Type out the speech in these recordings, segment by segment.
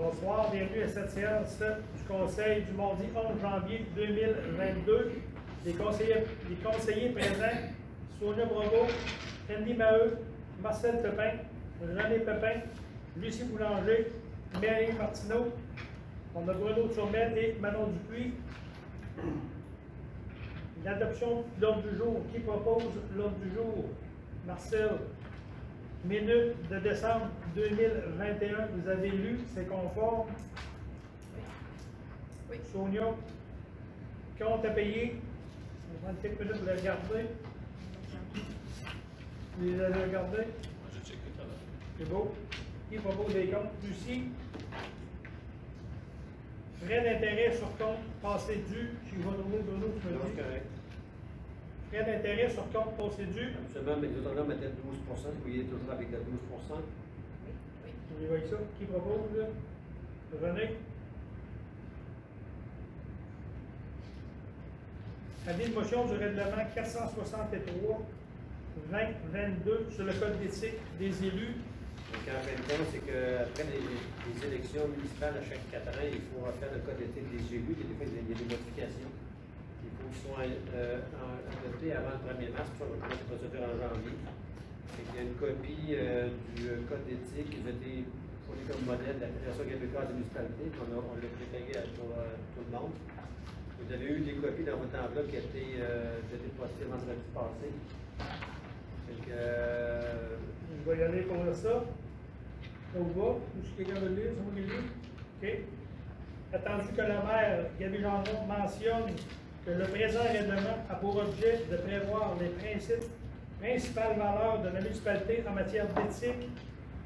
Bonsoir, bienvenue à cette séance du Conseil du mardi 11 janvier 2022. Les conseillers présents, Sonia Bravo, Andy Maheu, Marcel Pepin, René Pepin, Lucie Boulanger, Mary Martineau, on a Bruno Turmel et Manon Dupuis. L'adoption de l'ordre du jour. Qui propose l'ordre du jour? Marcel. Minute de décembre 2021, vous avez lu, c'est conforme. Oui. Sonia, compte à payer. On va prendre quelques minutes pour le regarder. Vous les avez regardés? Je check tout à l'heure. C'est beau. Qui propose des comptes? Lucie. Frais d'intérêt sur compte passé dû. Je vais donner Bruno, tu me Non, dis. c'est correct. Frais d'intérêt sur compte passé dû. Absolument, mais nous autres, on mettait 12 vous voyez toujours avec le 12 On y va avec ça. Qui propose, là? René. Avis de motion du règlement 463-2022 sur le code d'éthique des élus. Donc, en fin de compte, c'est qu'après les élections municipales à chaque 4 ans, il faut refaire le code d'éthique des élus. Et des fois, il y a des modifications. Il faut qu'ils soient adoptés avant le 1er mars, puis on va commencer la procédure en janvier. Il y a une copie du code d'éthique qui a été fourni comme modèle de la Fédération québécoise des municipalités, puis on l'a préparé pour tout le monde. Vous avez eu des copies dans votre enveloppe qui a été postées vendredi passé. Donc, Je vais y aller pour ça. Au bas, si quelqu'un veut le lire, c'est moi qui le lis. OK. Attendu que le maire, Gaby Gendron, mentionne que le présent règlement a pour objet de prévoir les principales valeurs de la municipalité en matière d'éthique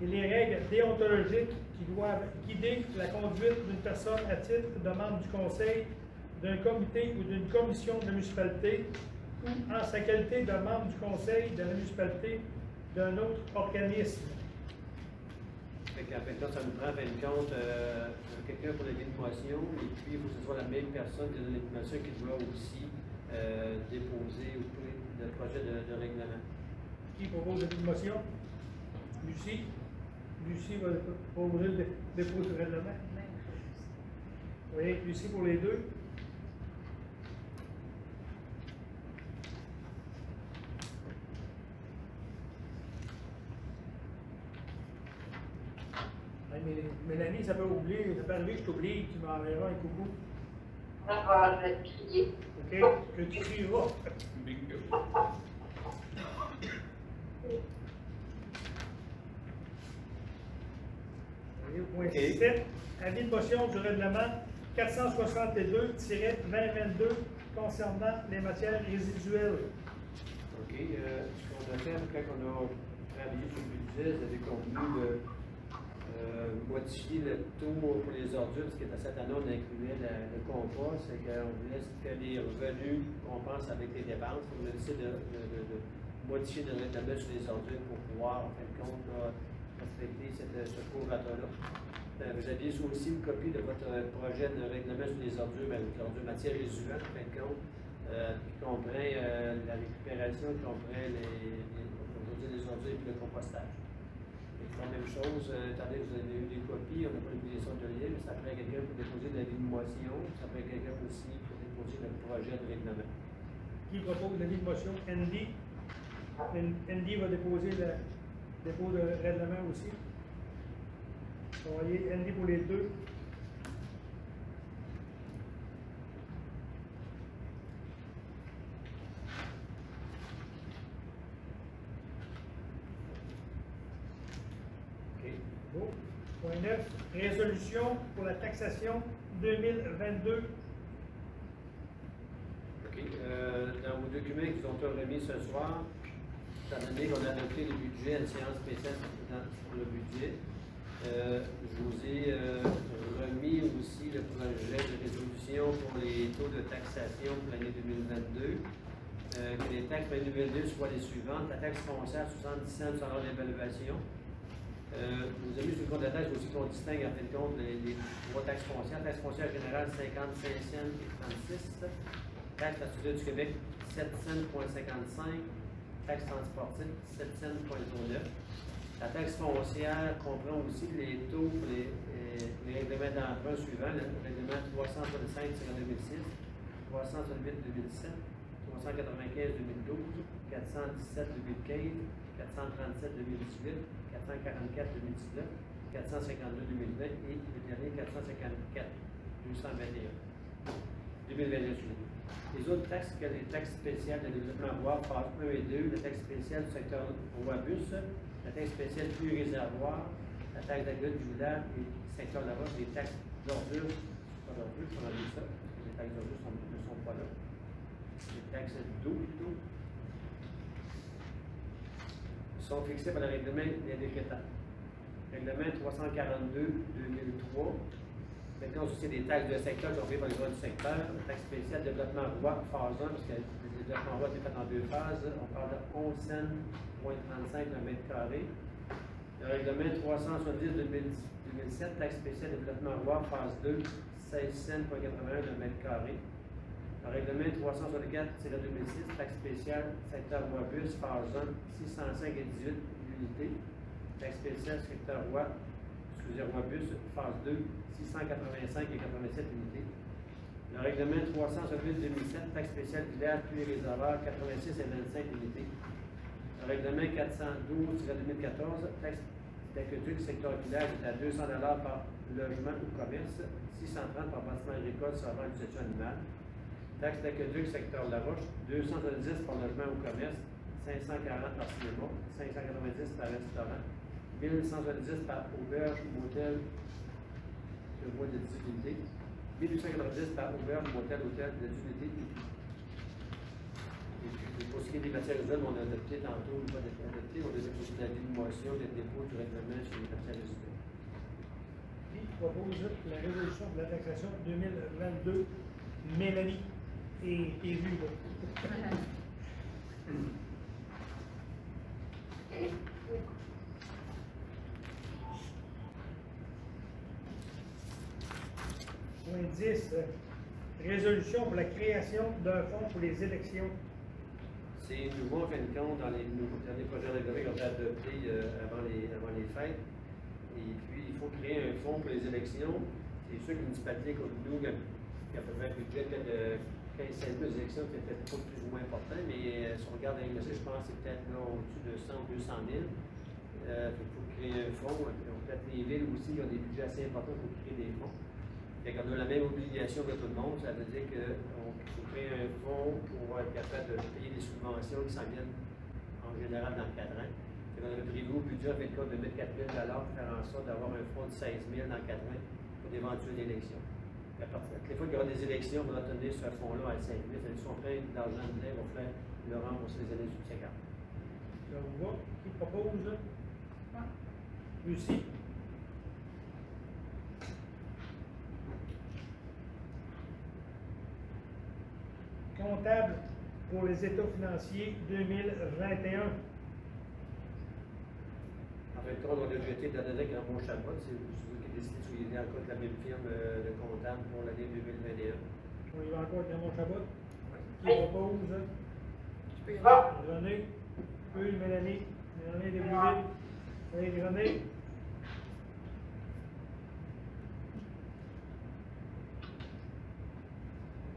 et les règles déontologiques qui doivent guider la conduite d'une personne à titre de membre du conseil, d'un comité ou d'une commission de municipalité, ou en sa qualité de membre du conseil de la municipalité d'un autre organisme. En fin de compte, ça nous prend en fin de compte quelqu'un pour l'animation, et puis il faut que ce soit la même personne qui donne l'animation qui doit aussi déposer le projet de règlement. Qui propose une motion? Lucie. Lucie va proposer le dépôt du règlement. Oui, Lucie pour les deux. Mélanie, ça peut oublier, ça peut arriver que je t'oublie, tu m'enverras un coucou. On va le crier. OK? Que tu crieras. Bingo. Point 7. Avis de motion du règlement 462-2022 concernant les matières résiduelles. OK. Ce qu'on a fait, quand on a travaillé sur le budget, vous avez convenu de modifier le taux pour les ordures, parce que dans cette année, on incluait le compost, c'est qu'on voulait que les revenus compensent avec les dépenses. On a décidé de modifier le règlement sur les ordures pour pouvoir, en fin de compte, respecter ce prorata-là. Vous aviez aussi une copie de votre projet de règlement sur les ordures, l'ordure matière résiduelle, en fin de compte, qui comprend la récupération, qui comprend les ordures et le compostage. La même chose, étant donné que vous avez eu des copies, on n'a pas l'obligation de lire, mais ça prend quelqu'un pour déposer l'avis de motion, ça prend quelqu'un aussi pour déposer le projet de règlement. Qui propose l'avis de motion? Andy. Andy va déposer le dépôt de règlement aussi. Vous voyez, Andy pour les deux. Bon. Point 9. Résolution pour la taxation 2022. OK. Dans vos documents qui ont été remis ce soir, étant donné qu'on a adopté le budget à une séance spéciale pour le budget, je vous ai remis aussi le projet de résolution pour les taux de taxation pour l'année 2022. Que les taxes pour l'année 2022 soient les suivantes. La taxe foncière, 70 cents sur l'heure d'évaluation. Vous avez vu sur le compte de la taxe aussi qu'on distingue en fin de compte les trois taxes foncières. Taxe foncière générale, 55 cents et 36. Taxe à la Sûreté du Québec, 7 cents,55. Taxe transportive, 7 cents,09. La taxe foncière comprend aussi les taux pour les règlements d'emprunt suivants, le règlement 365-2006, 368-2007, 395-2012, 417-2015, 437-2018, 444-2019, 452-2020 et le dernier 454-221. 2021. Les autres taxes, que les taxes spéciales de développement bois, phase 1 et 2, la taxe spéciale du secteur bois-bus, la taxe spéciale pluie réservoir, la taxe d'agriculture du village et le secteur de la roche, les taxes d'ordures, pas d'ordures, on a vu ça, parce que les taxes d'ordures ne sont pas là. Les taxes d'eau plutôt sont fixées par le règlement des décrétats. Règlement 342-2003. Maintenant, aussi des taxes de secteur qui sont payées par les droits du secteur. La taxe spéciale développement bois, phase 1, parce que le développement bois est fait en deux phases. On parle de 11 cents, 35 le mètre carré. Le règlement 370-2007, taxe spéciale développement bois, phase 2, 16 cents, 81 le mètre carré. Le règlement 364-2006, taxe spéciale secteur bois-bus, phase 1, 605 et 18 unités. Taxe spéciale secteur bois, bois-bus, phase 2, 685 et 87 unités. Le règlement 368-2007, taxe spéciale village, pluie réservoir, 86 et 25 unités. Le règlement 412-2014, taxe d'aqueduc secteur village est à 200 $ par logement ou commerce, 630 par bâtiment agricole servant une gestion animale. Taxe d'aqueduc secteur de la Roche, 270 par logement ou commerce, 540 par cinéma, 590 par restaurant, 1170 par auberge, motel, le bois de 18 unités, 1890 par auberge, motel, hôtel de 18 unités. Et puis, pour ce qui est des matières résiduelles, on a adopté tantôt, pas adopté, on a déposé l'avis de motion de dépôt du règlement sur les matières résiduelles. Qui propose la résolution de la taxation 2022. Mélanie est vue là. Point 10. Résolution pour la création d'un fonds pour les élections. C'est nouveau en fin de compte dans les derniers projets de règlement qui ont été adoptés avant les fêtes. Et puis, il faut créer un fonds pour les élections. C'est sûr qu'une municipalité comme nous, qui a à peu près un budget de 15-16 000 élections, c'est peut-être pas plus ou moins important, mais si on regarde la MSC, je pense que c'est peut-être au-dessus de 100 ou 200 000. Il faut créer un fonds. Peut-être les villes aussi qui ont des budgets assez importants pour créer des fonds. Fait qu'on a la même obligation que tout le monde, ça veut dire qu'il faut créer un fonds pour être capable de payer des subventions qui s'en viennent en général dans le cadran. On avait prévu au budget de 4 000 $ pour faire en sorte d'avoir un fonds de 16 000 dans le cadran pour d'éventuelles élections. À partir des fois qu'il y aura des élections, on va tenir ce fonds-là à 5 000. Si on prend de l'argent de l'air, on va faire le rembourser les années subséquentes. Là, on voit. Qui propose? Lucie. Comptable pour les états financiers 2021. En fait, on a déjà été donné avec Ramon Chabot, c'est vous qui décidez de souligner encore la même firme de comptable pour l'année 2021. On y va encore avec Ramon Chabot. Qui propose? René. Puis Mélanie. Mélanie Desbouville. Allez, René.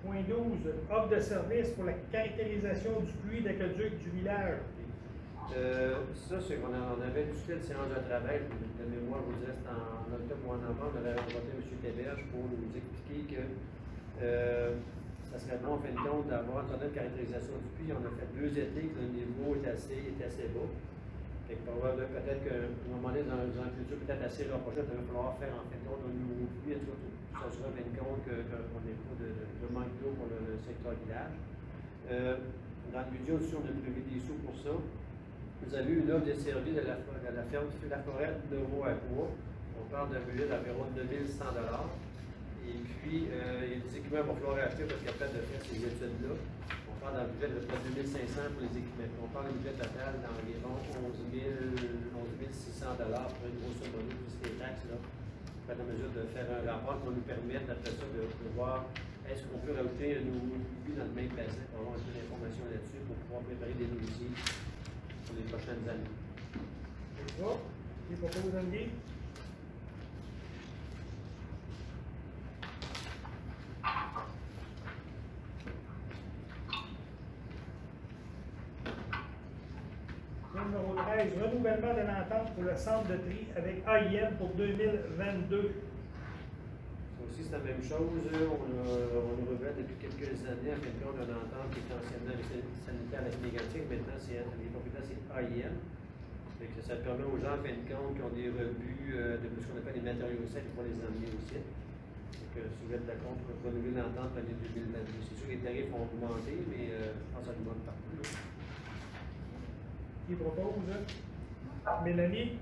Point 12. Offre de service pour la caractérisation du puits d'aqueduc du village. Ça, c'est qu'on avait discuté de séance de travail, de mémoire, je vous dirais, c'était en octobre ou en novembre, on avait rencontré M. Téberge pour nous expliquer que ça serait bon, en fin de compte, d'avoir une certaine caractérisation du puits. On a fait 2 étés, que le niveau est assez bas. Fait que peut-être qu'à un moment donné, dans un futur peut-être assez rapproché, il va falloir faire en fin de compte un nouveau puits, ça se rend compte qu'on n'ait pas de manque d'eau pour le secteur village. Dans le budget aussi, on a prévu des sous pour ça. Vous avez eu une offre de service de la ferme La Forêt de Rouen-à-Bois. On parle d'un budget d'environ 9 100 $. Et puis, il y a des équipements qu'il va falloir acheter parce qu'il y a peut-être de faire ces études-là. On parle d'un budget de près de 2 500 pour les équipements. On parle d'un budget total d'environ 11 600 $ pour une grosse modo, plus les taxes. Là. On va être en mesure de faire un rapport qui va nous permettre, après ça, de voir est-ce qu'on peut rajouter un nouveau puits dans le même bassin pour avoir un peu d'informations là-dessus pour pouvoir préparer des dossiers pour les prochaines années. C'est ça. Qui propose Andy? Numéro 13, renouvellement de l'entente pour le centre de tri avec AIM pour 2022. Ça aussi, c'est la même chose. On nous revêt depuis quelques années, en fin de compte, une entente qui était anciennement sanitaire avec négatif. Maintenant, les propriétaires, c'est AIM. Fait que ça permet aux gens, en fin de compte, qui ont des rebuts de ce qu'on appelle les matériaux secs, pour les emmener aussi. Donc, si vous êtes d'accord pour renouveler l'entente pour l'année 2022. C'est sûr que les tarifs ont augmenté, mais je pense que ça augmente partout. Là. Qui propose? Mélanie?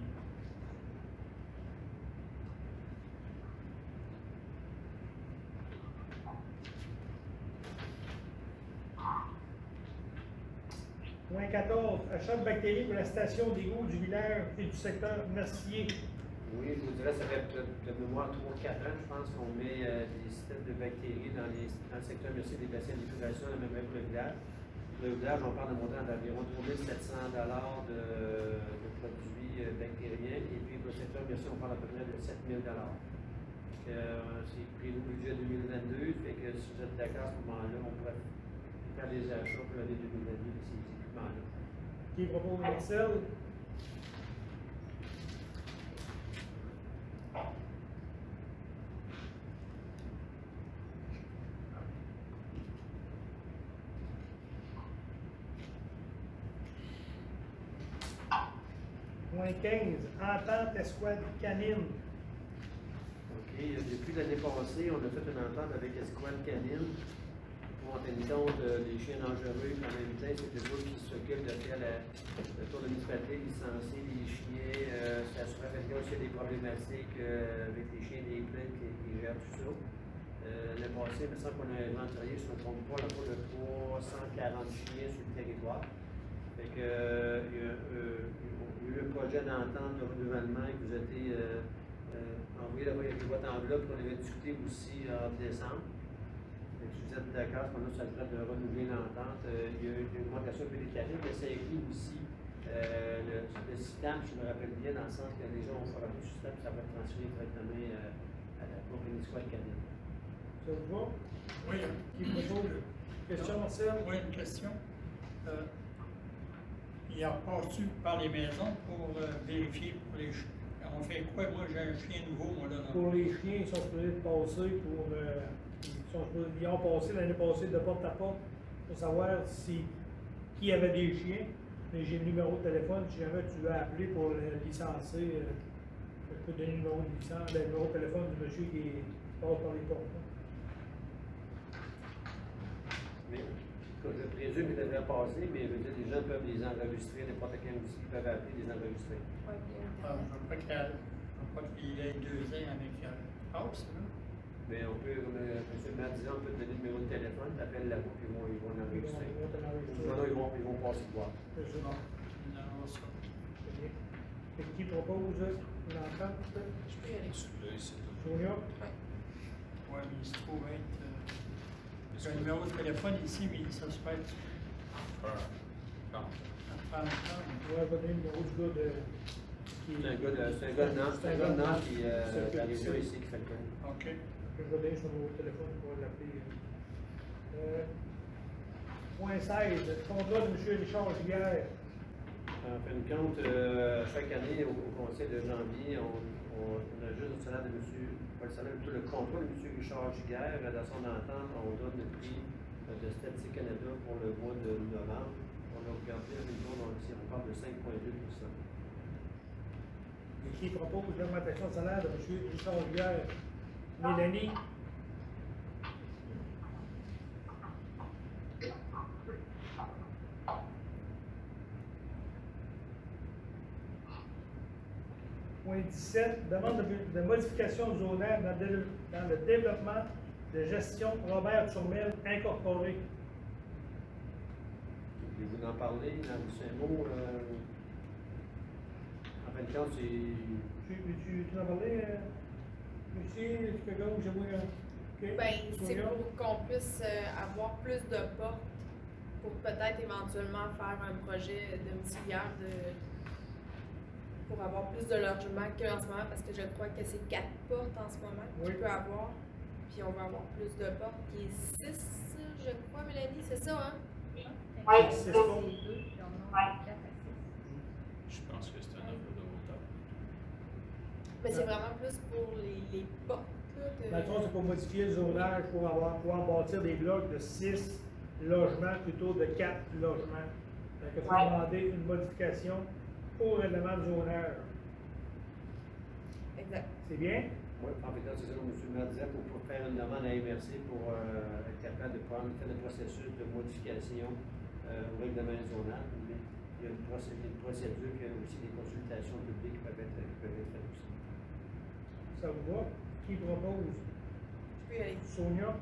Point 14, achat de bactéries pour la station d'égout du village et du secteur Mercier. Oui, je vous dirais, ça fait de mémoire 3-4 ans, je pense qu'on met des systèmes de bactéries dans le secteur Mercier des bassins d'épuration, la même pour le village. Le village, on parle de montant d'environ 3 700 $ de produits bactériens, et puis pour le secteur Mercier, on parle à peu près de 7 000 $. C'est pris au budget 2022, fait que si vous êtes d'accord à ce moment-là, on pourrait faire des achats pour l'année 2022 de ces équipements-là. Qui propose Marcel? Point 15, entente escouade canine. OK. Depuis l'année passée, on a fait une entente avec Escouade Canine pour en tenir compte des chiens dangereux. En même temps, c'est eux autres qui s'occupent de faire le tour de municipalité, licencier les chiens, s'assurer avec eux s'il y a des problématiques avec les chiens des plaintes qui gèrent tout ça. L'année passée, il me semble qu'on a inventarié, je ne me trompe pas, là, pour de 340 chiens sur le territoire. Fait que, il y a eu un projet d'entente de renouvellement qui vous a été envoyé là-bas avec votre enveloppe qu'on avait discuté aussi en décembre. Fait que si vous êtes d'accord, ça devrait de renouveler l'entente. Il y a eu une augmentation un peu des tarifs, mais ça inclut aussi le système, je me rappelle bien, dans le sens que les gens ont fait le système, ça va être transféré directement à la compagnie Escouade Canine. Ça vous va? Oui. Qui propose? Question, Marcel? Oui, une question. Il a passé par les maisons pour vérifier pour les chiens. On fait quoi? Moi, j'ai un chien nouveau, moi, là. Pour les chiens, ils sont supposés passer pour. Ils ont passé l'année passée de porte à porte pour savoir qui avait des chiens. Mais j'ai le numéro de téléphone. Si jamais tu veux appeler pour le licencier, je peux te donner le numéro de licence, le numéro de téléphone du monsieur qui passe par les portes. Mais, je présume qu'il devrait passer, mais je veux dire, les gens peuvent les enregistrer, n'importe quand aussi, ils peuvent appeler, les enregistrer. Je ne veux pas qu'il ait 2 ans avec passe, là. Mais on peut, comme M. Madizan, on peut te donner le numéro de téléphone, tu appelles là-bas, puis ils vont l'enregistrer. Sinon, ils vont passer de voir. C'est ça. Non, ça. Et qui propose l'entente? Je peux y aller. Celui-là, c'est tout. Sonia? Oui, mais il se trouve être. J'ai un numéro de téléphone ici, mais ça se fait. On va donner le numéro du gars de. C'est un gars de Nantes qui est arrivé ici qui fait le tour. OK. Je vais donner son numéro de téléphone pour l'appeler. Point 16, contrat de M. Richard Giguère. En fin de compte, chaque année, au conseil de janvier, on ajuste le salaire de M. Pas le salaire, tout le contrat de M. Richard Giguère. Dans son entente, on donne le prix de Statistique Canada pour le mois de novembre. On a regardé avec nous, on parle de 5,2 %. Et qui propose l'augmentation de salaire de M. Richard Giguère. Mélanie. Point 17, demande de modification zonaire dans le développement de gestion Robert Turmel incorporé. Voulez-vous en parler dans un mot? En fin de compte, c'est. Tu en parlais, Lucie, quelqu'un où j'ai vu un. Ben, c'est pour qu'on puisse avoir plus de portes pour peut-être éventuellement faire un projet domiciliaire pour avoir plus de logements qu'en ce moment, parce que je crois que c'est 4 portes en ce moment Oui. qu'on peut avoir. Puis on va avoir plus de portes, qui est 6, je crois, Mélanie, c'est ça, hein? Ouais, C'est c'est bon. Je pense que c'est un offre de hauteur. Mais c'est vraiment plus pour les portes, là. Dans le fond, c'est pour modifier le zonage pour pouvoir bâtir des blocs de 6 logements plutôt de 4 logements. Donc, il faut Ouais. demander une modification au règlement de zonage. Exact. C'est bien? Oui, en fait, c'est ça que M. le maire disait, pour faire une demande à MRC pour être capable de faire le processus de modification au règlement zonal. Il y a une procédure que aussi des consultations publiques peuvent être faites aussi. Ça vous va? Qui propose? Je peux y aller. Sonia?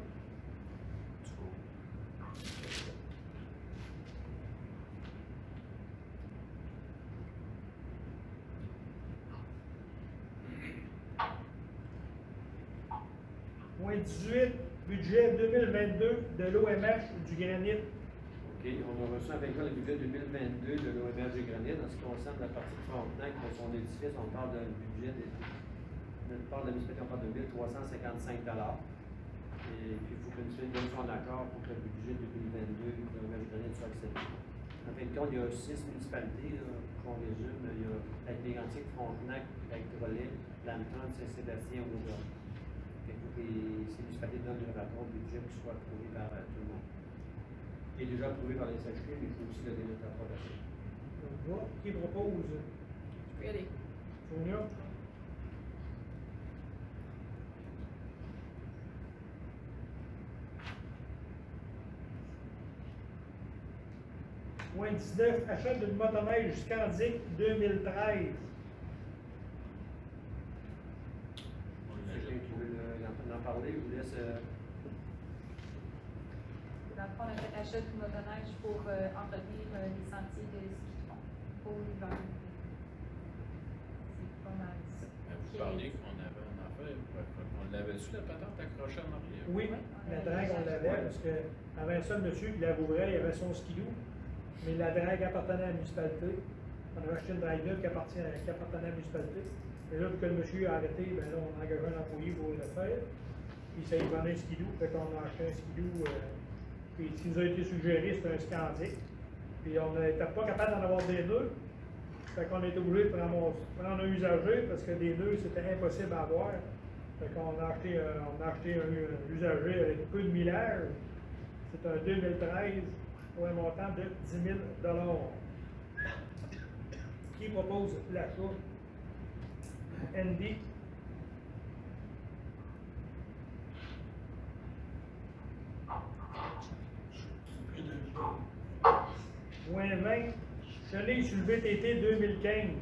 Point 18, budget 2022 de l'OMH du granit. OK, on a reçu avec le budget 2022 de l'OMH du Granit. En ce qui concerne la partie de Frontenac, pour son édifice, on parle d'un budget de notre part de la municipalité, on parle de 1 355 $. Et puis, il faut que la municipalité donne son accord pour que le budget 2022 de l'OMH du Granit soit accepté. En fin de compte, il y a 6 municipalités, qu'on résume. Il y a Lac-Mégantic, Frontenac, Lac-Drolet, Lambton, Saint-Sébastien, Auvergne. Il faut que ces municipalités donnent leur rapport de budget qui soit approuvé par tout le monde. Il est déjà approuvé par les SHP, mais il faut aussi donner notre approbation. On va. Qui propose? Je peux y aller. Sonia? Point 19, achat d'une motoneige Scandic 2013. On Quelqu'un l'achète qui veut en parler, je vous laisse. Dans le fond, on a fait l'achat d'une motoneige pour entretenir les sentiers de ski de fond pour l'hiver. C'est pas mal ça. Vous parliez qu'on avait un affaire, on l'avait-tu la patente accrochée en arrière? Oui, la drague, on l'avait, parce que avant ça, le monsieur qui l'avouerait, il avait son skidoo, mais la drague appartenait à la municipalité. On avait acheté une drague neuve qui appartenait à la municipalité. Et là, vu que le monsieur a arrêté, ben là, on a engagé un employé pour le faire. Puis ça, il vendait un skidoo, fait qu'on a acheté un skidoo. Puis ce qui nous a été suggéré, c'est un Scandic. Puis on n'était pas capable d'en avoir des nœuds. Fait qu'on a été obligé de prendre un usager parce que des nœuds, c'était impossible à avoir. Fait qu'on a acheté un usager avec peu de millage. C'est un 2013 pour un montant de 10 000 $. Qui propose l'achat? Andy? Point 20, chenille sur le VTT 2015.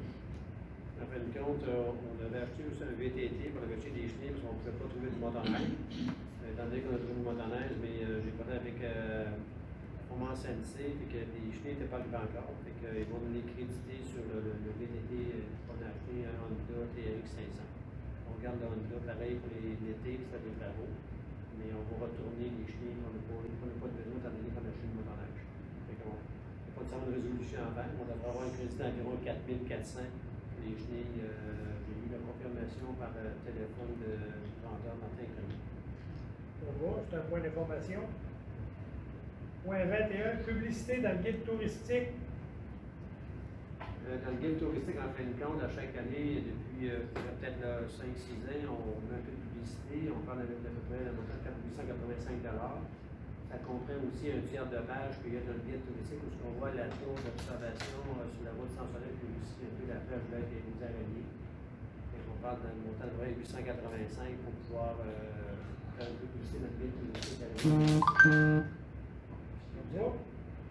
En fin de compte, on avait acheté aussi un VTT pour acheter des chenilles parce qu'on ne pouvait pas trouver de motoneige. Étant donné qu'on a trouvé une motoneige, mais j'ai parlé avec Performance NC, et que les chenilles n'étaient pas arrivées encore. Fait qu'ils vont nous les créditer sur le VTT qu'on a acheté, un Honda TRX 500. On regarde le Honda, pareil pour l'été, c'était des travaux. Mais on va retourner les chenilles qu'on n'a pas de besoin, étant donné qu'on a acheté une motoneige. Fait qu'on n'a pas de résolution à faire. On devrait avoir un crédit d'environ 4 400 pour les chenilles. J'ai eu la confirmation par téléphone du vendeur Martin Grenier. On va, c'est un point d'information. Point 21, publicité dans le guide touristique. Dans le guide touristique, en fin de compte, à chaque année, depuis peut-être 5-6 ans, on met un peu de publicité. On parle avec à peu près le montant de 885 $. Ça comprend aussi un tiers de page qu'il y a dans le guide touristique où on voit la tour d'observation sur la route sans soleil, puis aussi un peu la plage de des araignées. On parle d'un montant de 885 pour pouvoir faire un peu de publicité dans le guide touristique. On va.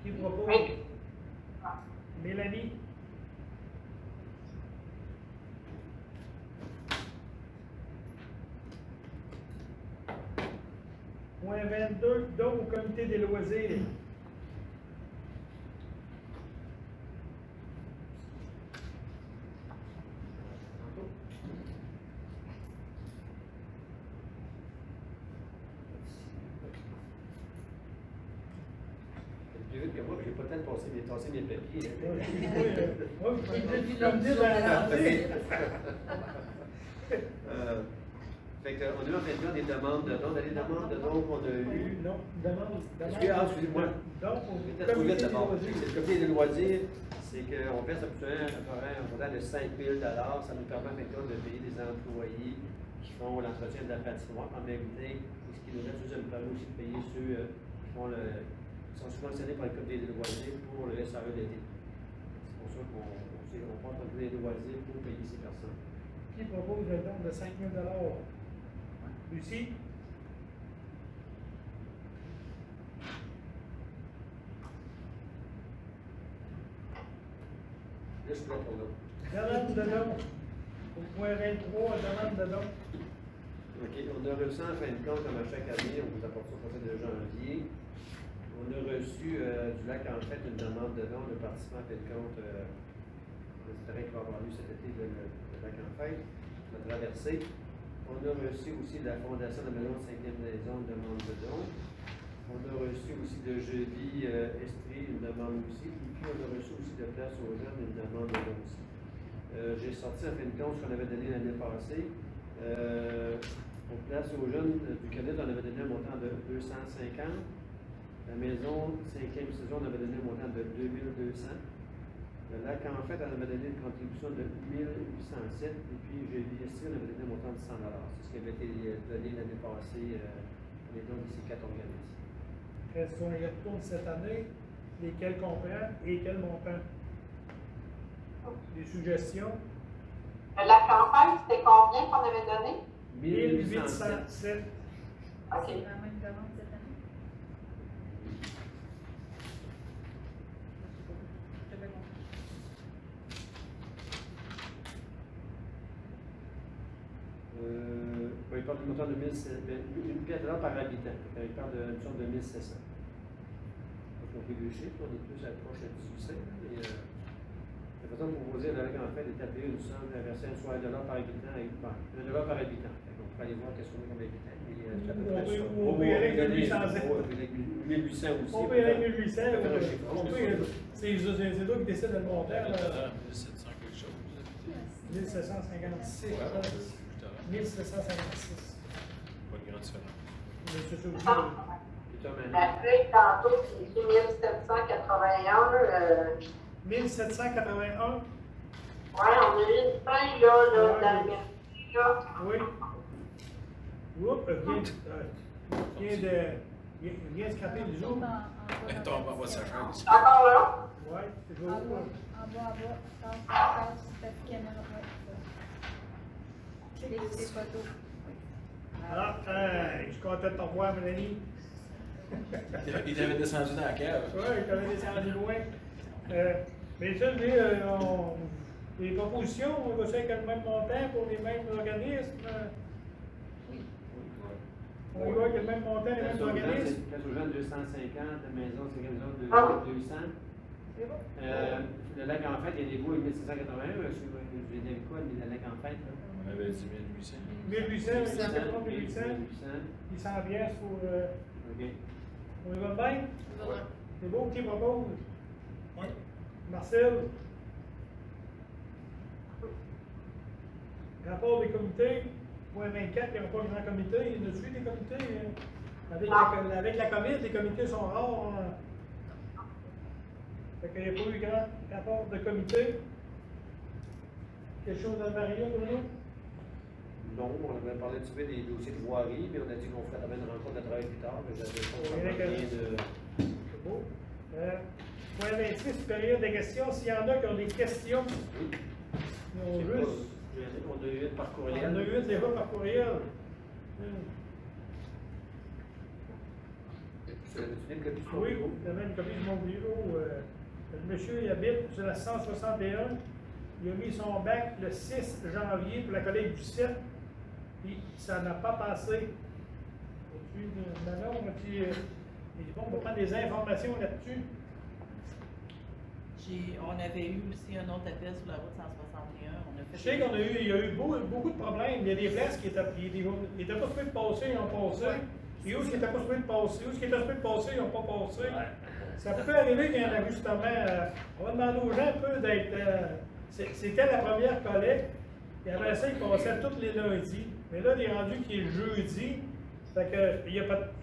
Qui propose? Oui. Mélanie? Point 22, dons au comité des loisirs. Plus vite que moi, j'ai pas le temps de tasser mes papiers. Moi, vous pouvez comme dire dans la rentrée. Fait qu'on a eu en fait des demandes de dons. Dans les demandes de dons qu'on a eues. Non, demande. Excusez-moi. Donc, Peut-être trop vite d'abord. Le comité des loisirs, c'est qu'on verse un montant de 5 000 $. Ça nous permet en fait de payer des employés qui font l'entretien de la patinoire. En même temps, ce qui nous reste, ça nous permet aussi de payer ceux qui sont subventionnés par le comité des loisirs pour le SAE d'été. C'est pour ça qu'on porte le comité des loisirs pour payer ces personnes. Qui propose un don de 5 000 $? Lucie? Là, je suis là pour l'autre. Demande de don. Au point 23, demande de don. OK. On a reçu en fin de compte, comme à chaque année, on vous apporte ça pour ça de janvier. On a reçu du lac en fait une demande de don de participant en fin de compte. On espérait qu'il va avoir lieu cet été le lac en fait, la traversée. On a reçu aussi de la Fondation de la Maison 5e Maison une demande de don. On a reçu aussi de Jeudi Estrie une demande aussi. Et puis on a reçu aussi de Place aux Jeunes une demande de don aussi. J'ai sorti en fin de compte ce qu'on avait donné l'année passée. Pour Place aux Jeunes du Canada, on avait donné un montant de 250. La Maison 5e saison, on avait donné un montant de 2200. Le lac, en fait, on avait donné une contribution de 1807. Et puis Jeudi Estrie, on avait donné un montant de 100 $. C'est ce qui avait été donné l'année passée les dons de ces 4 organismes. Est-ce qu'on y retourne cette année? Lesquels qu'on prend et quel montant? Des suggestions? La campagne, c'était combien qu'on avait donné? 1807. OK. C'est vraiment une demande cette année. Je vais compter. Il parle du montant de 1 pièce de l'heure par habitant. Il parle d'une somme de 1700. Donc, on fait deux chiffres, on est plus à proche de 1800. La façon de proposer le lac en fait d'établir une somme à verser un $1 par habitant et $1 par habitant. On pourrait aller voir qu'est-ce qu'on a comme habitant. On peut y aller avec 1800. 1800 aussi. On peut y aller avec 1800. C'est toi qui décide de le monter. 1700 quelque chose. 1756. 1756. Pas de grande différence. Monsieur Soucy. La feuille, tantôt, c'est écrit 1781. 1781. Ouais, on a eu une feuille, là, dans le mercredi, là. Oui. Oups, vient scraper le zoom. Elle tombe en bas de sa chaise. Encore là? Oui, je En vois. bas, tasse, caméra, ouais, ça. Les photos. Ah, je suis content de te revoir, Mélanie. Il t'avait descendu dans la cave. Oui, je t'avais descendu loin. Mais ça, les propositions, on va faire avec le même montant pour les mêmes organismes. On y va avec le même montant, les mêmes organismes. Place aux jeunes 250, la Maison 5e zone de 200. C'est bon. Le lac en fait, il y a des bouts 1781. J'ai dit quoi, le lac en fait? On avait dit 1800. 1800, 1800. 800 pièces pour. OK. On y va bien? Voilà. C'est beau, qui propose? Oui. Marcel? Rapport des comités, point 24, il n'y a pas de grand comité. Il y en a-tu des comités? Avec la COVID, les comités sont rares. Fait qu'il n'y a pas eu grand rapport de comité. Quelque chose à varier, Bruno? Non, on avait parlé un petit peu des dossiers de voirie, mais on a dit qu'on ferait une rencontre de travail plus tard, mais j'avais pas rien de. C'est beau. Point 26, période de questions. S'il y en a qui ont des questions, Oui. ils ont juste. On a eu une par courriel. On a eu une déjà par courriel. Tu avais une copie de Oui, j'avais une copie de mon bureau. Le monsieur, il habite sur la 161. Il a mis son bac le 6 janvier pour la collègue du 7. Puis ça n'a pas passé. Manon, il dit bon, on va prendre des informations là-dessus. On avait eu aussi un autre appel sur la route 161. On a fait Je sais qu'il y a eu beaucoup de problèmes. Il y a des places qui étaient pas supposées de passer, ils ont passé. Et où ce qui n'était pas supposé de passer, où ce qui était supposé de passer, ils n'ont pas passé. Ça peut arriver qu'il y ait un ajustement. On va demander aux gens un peu d'être. C'était la première collecte, et après ça, ils passaient tous les lundis. Mais là, il est rendu qu'il est jeudi. Fait que,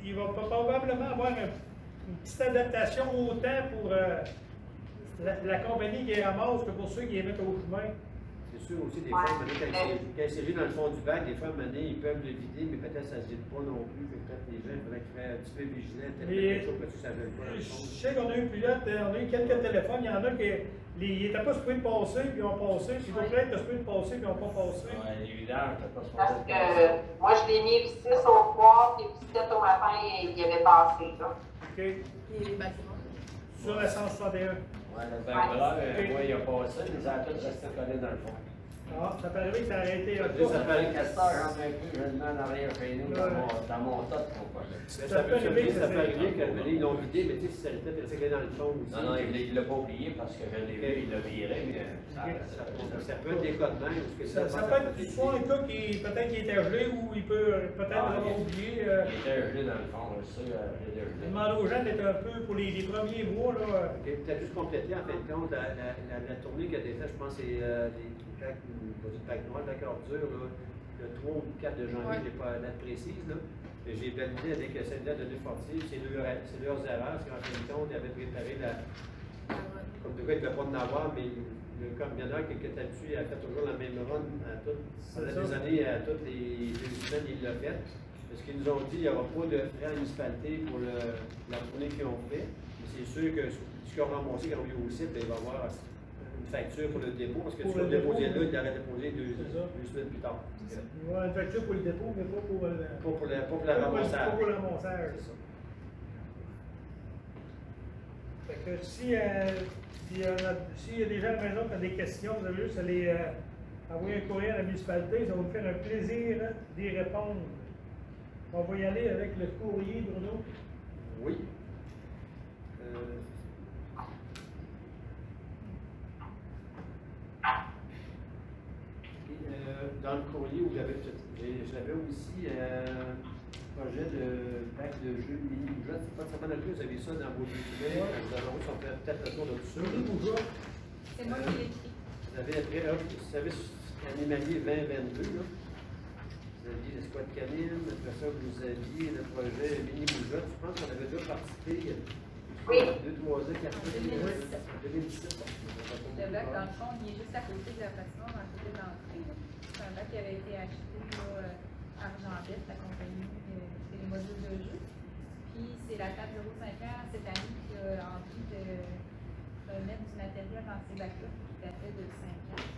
il va probablement avoir une petite adaptation autant pour la compagnie qui ramasse que pour ceux qui les mettent au chemin. C'est sûr aussi, des fois, quand il s'agit dans le fond du bac, des fois, ils peuvent le vider, mais peut-être ça ne se vide pas non plus. Peut-être les gens, il faudrait qu'ils soient un petit peu vigilants, peut-être quelque chose que ça ne vide pas dans le fond. Je sais qu'on a eu pilote, on a eu quelques téléphones, il y en a qui n'étaient pas supposés de passer, puis ils ont passé, puis d'autres étaient supposés de passer, puis ils n'ont pas passé. Ouais, les vidanges, t'as pas Parce que moi, je l'ai mis 6 au soir, puis 7 au matin, et il y avait passé, là. OK. Et les bâtiments. Sur la 161. Ouais, le bac moi, il a passé, les a tous restés collés dans le fond. Ah, ça peut arriver que ça a arrêté. Ça fait un castor, j'en ai plus, je le mets en arrière chez nous, dans mon tas, pourquoi? Ça peut arriver que ils l'ont vidé, mais tu sais, si ça restait resté dans le fond aussi. Non, il ne l'a pas oublié parce que je l'ai vu, il l'a viré, mais ça peut être des cas de main. Ça peut être soit un cas qui peut-être qu'il était gelé ou il peut peut-être l'avoir oublié. il était gelé dans le fond, je sais, il était gelé. Demande aux gens d'être un peu pour les premiers mois. Peut-être juste compléter, en fin de compte, la tournée qui a été faite, je pense, c'est les plaques noires, la cordure, le 3 ou 4 de janvier, je n'ai pas la date précise. Là. J'ai validé avec celle-là de Defortier, c'est leurs erreurs, parce qu'en fin de compte, ils avaient préparé comme de quoi, il ne devait pas en avoir, mais le camionneur qui était dessus, il a fait toujours la même run pendant des années, à toutes les 2 semaines, il l'a fait. Parce qu'ils nous ont dit qu'il n'y aura pas de frais à la municipalité pour la tournée qu'ils ont fait. Mais c'est sûr que ce qu'ils ont ramassé quand on est au site, il va y avoir une facture pour le dépôt, parce que tu vas le déposer là, il l'aurait déposé 2 semaines plus tard. Il va y avoir une facture pour le dépôt, mais pas pour le ramassage. Pas pour le ramassage. Fait que s'il y a des gens à la maison qui ont des questions, vous avez juste à les envoyer un courrier à la municipalité, ça va nous faire un plaisir d'y répondre. On va y aller avec le courrier, Bruno. Oui. Dans le courrier, j'avais aussi un projet de bac de jeu mini-bougeotte. C'est pas seulement vous avez ça dans vos documents. Vous allez voir, peut-être le tour de tout ça. Mini-bougeotte. C'est moi qui l'ai écrit. Vous avez après, service animalier 2022, là. Vous aviez l'escouade canine, après ça, vous aviez le projet mini-bougeotte. Je pense qu'on avait déjà participé. Oui. 2, 3 ans, 4 ans. 2017. Le bac, dans le fond, il est juste à côté de la patinoire, à côté de l'entrée. C'est un bac qui avait été acheté à Argentette, la compagnie, c'est les modules de jeu. Puis c'est la 405R cette année qui a envie de mettre du matériel dans ces bacs-là, qui datait de 5 ans.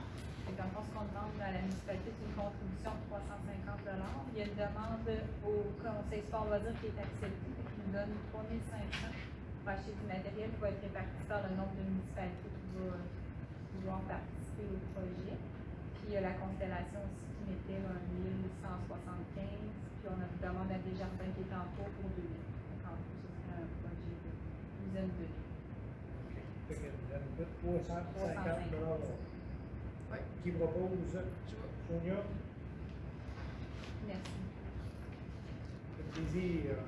Et dans le fond, ce qu'on demande à la municipalité, c'est une contribution de 350 $. Il y a une demande au conseil sport loisirs qui est acceptée, qui nous donne 3 500 pour acheter du matériel qui va être réparti par le nombre de municipalités qui va vouloir participer au projet. Puis il y a la Constellation aussi qui mettait 1 175, puis on a une demande à Desjardins qui est en cours pour 2 000. Donc en plus, ce serait un projet de dizaine de vie. Fait que vous avez fait 350 $. Oui. Qui propose? Sonia? Merci. Ça fait plaisir.